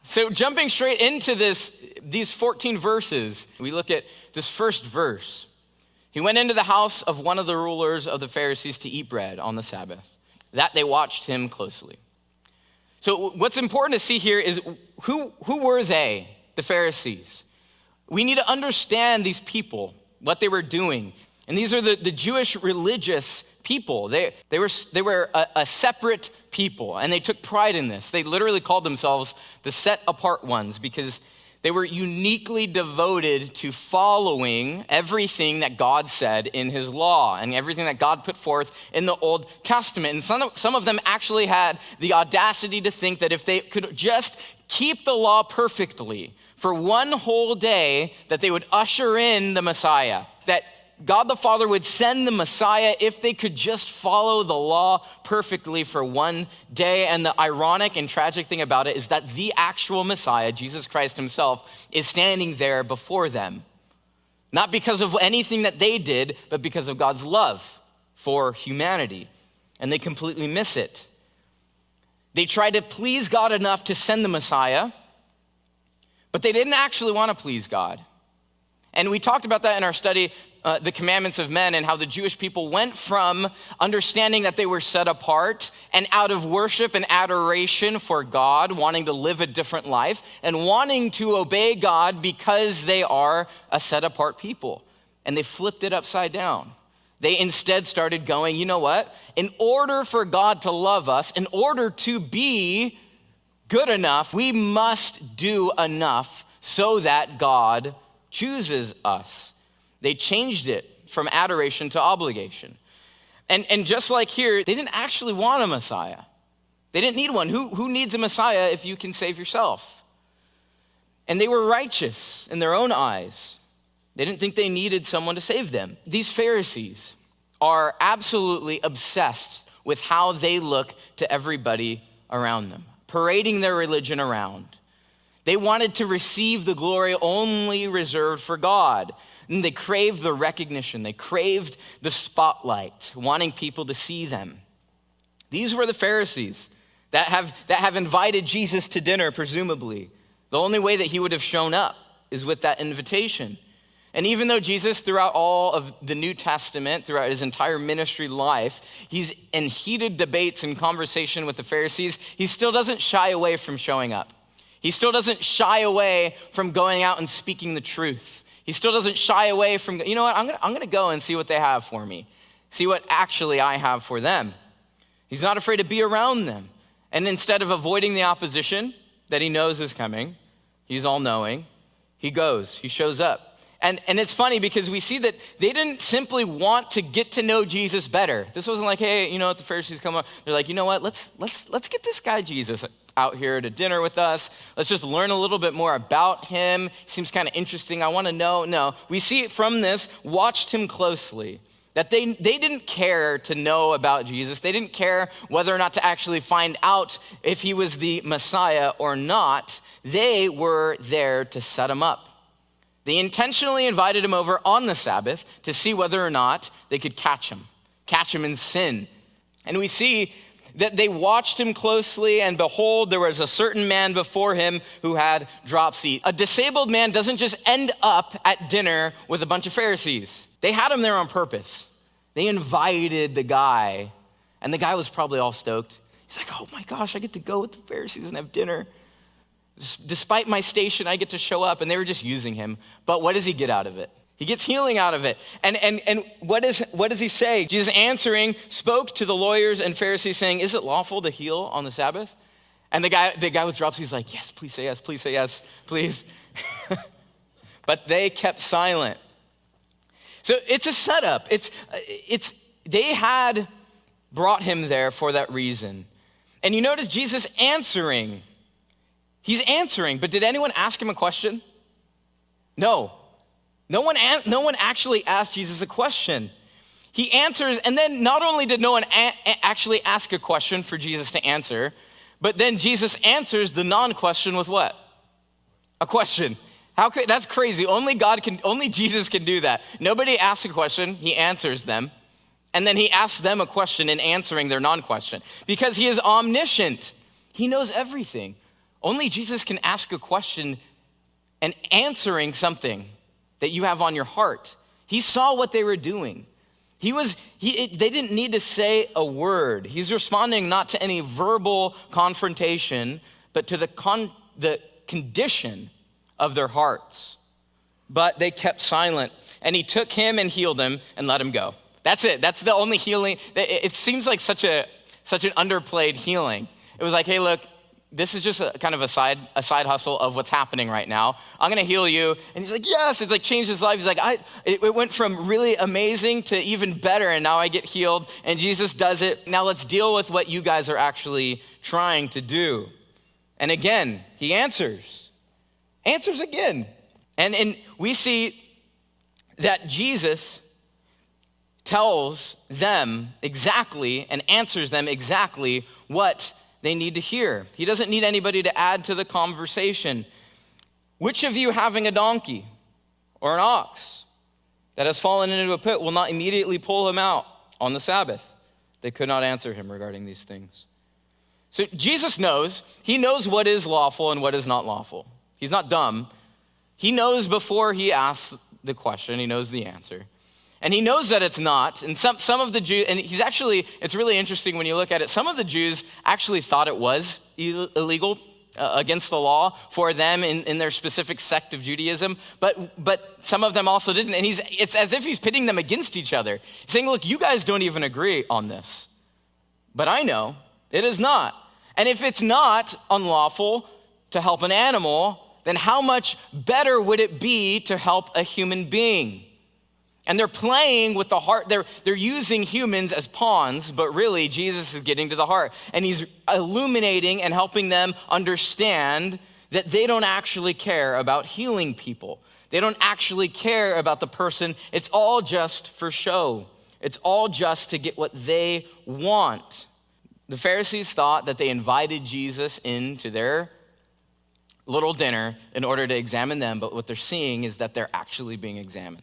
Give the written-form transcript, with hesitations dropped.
So jumping straight into these 14 verses, we look at this first verse. He went into the house of one of the rulers of the Pharisees to eat bread on the Sabbath. That they watched him closely. So what's important to see here is who were they, the Pharisees? We need to understand these people, what they were doing. And these are the Jewish religious people. They were a separate people, and they took pride in this. They literally called themselves the set apart ones because they were uniquely devoted to following everything that God said in his law and everything that God put forth in the Old Testament. And some of them actually had the audacity to think that if they could just keep the law perfectly for one whole day, that they would usher in the Messiah, that God the Father would send the Messiah if they could just follow the law perfectly for one day. And the ironic and tragic thing about it is that the actual Messiah, Jesus Christ himself, is standing there before them. Not because of anything that they did, but because of God's love for humanity. And they completely miss it. They tried to please God enough to send the Messiah, but they didn't actually want to please God. And we talked about that in our study, the commandments of men, and how the Jewish people went from understanding that they were set apart and out of worship and adoration for God, wanting to live a different life and wanting to obey God because they are a set apart people. And they flipped it upside down. They instead started going, you know what? In order for God to love us, in order to be good enough, we must do enough so that God chooses us. They changed it from adoration to obligation. And just like here, they didn't actually want a Messiah. They didn't need one. Who needs a Messiah if you can save yourself? And they were righteous in their own eyes. They didn't think they needed someone to save them. These Pharisees are absolutely obsessed with how they look to everybody around them, parading their religion around. They wanted to receive the glory only reserved for God. And they craved the recognition. They craved the spotlight, wanting people to see them. These were the Pharisees that have invited Jesus to dinner, presumably. The only way that he would have shown up is with that invitation. And even though Jesus, throughout all of the New Testament, throughout his entire ministry life, he's in heated debates and conversation with the Pharisees, he still doesn't shy away from showing up. He still doesn't shy away from going out and speaking the truth. He still doesn't shy away from, you know what, I'm gonna go and see what they have for me. See what actually I have for them. He's not afraid to be around them. And instead of avoiding the opposition that he knows is coming, he's all-knowing, he goes, he shows up. And it's funny because we see that they didn't simply want to get to know Jesus better. This wasn't like, hey, you know what, the Pharisees come up. They're like, you know what, let's get this guy Jesus out here to dinner with us. Let's just learn a little bit more about him. Seems kind of interesting. I want to know. No, we see it from this, watched him closely, that they didn't care to know about Jesus. They didn't care whether or not to actually find out if he was the Messiah or not. They were there to set him up. They intentionally invited him over on the Sabbath to see whether or not they could catch him in sin. And we see that they watched him closely, and behold, there was a certain man before him who had dropsy. A disabled man doesn't just end up at dinner with a bunch of Pharisees. They had him there on purpose. They invited the guy, and the guy was probably all stoked. He's like, oh my gosh, I get to go with the Pharisees and have dinner. Despite my station, I get to show up, and they were just using him. But what does he get out of it? He gets healing out of it. And what does he say? Jesus answering spoke to the lawyers and Pharisees saying, is it lawful to heal on the Sabbath? And the guy with dropsy is like, yes, please say yes, please. But they kept silent. So it's a setup. They had brought him there for that reason. And you notice Jesus answering. He's answering, but did anyone ask him a question? No. No one actually asked Jesus a question. He answers, and then not only did no one actually ask a question for Jesus to answer, but then Jesus answers the non-question with what? A question. That's crazy. Only Jesus can do that. Nobody asks a question, he answers them, and then he asks them a question in answering their non-question. Because he is omniscient. He knows everything. Only Jesus can ask a question and answering something that you have on your heart. He saw what they were doing. They didn't need to say a word. He's responding not to any verbal confrontation, but to the condition of their hearts. But they kept silent, and he took him and healed him and let him go. That's it. That's the only healing. It seems like such an underplayed healing. It was like, hey, look, this is just a kind of a side hustle of what's happening right now. I'm gonna heal you. And he's like, yes, it's like changed his life. He's like, it went from really amazing to even better, and now I get healed, and Jesus does it. Now let's deal with what you guys are actually trying to do. And again, he answers again. And we see that Jesus tells them exactly and answers them exactly what they need to hear. He doesn't need anybody to add to the conversation. Which of you having a donkey or an ox that has fallen into a pit will not immediately pull him out on the Sabbath? They could not answer him regarding these things. So Jesus knows. He knows what is lawful and what is not lawful. He's not dumb. He knows before he asks the question. He knows the answer. And he knows that it's not. And some of the Jews, and it's really interesting when you look at it, some of the Jews actually thought it was illegal, against the law for them in their specific sect of Judaism, but some of them also didn't. And it's as if he's pitting them against each other. He's saying, look, you guys don't even agree on this, but I know it is not. And if it's not unlawful to help an animal, then how much better would it be to help a human being? And they're playing with the heart. They're using humans as pawns, but really Jesus is getting to the heart. And he's illuminating and helping them understand that they don't actually care about healing people. They don't actually care about the person. It's all just for show. It's all just to get what they want. The Pharisees thought that they invited Jesus into their little dinner in order to examine them, but what they're seeing is that they're actually being examined.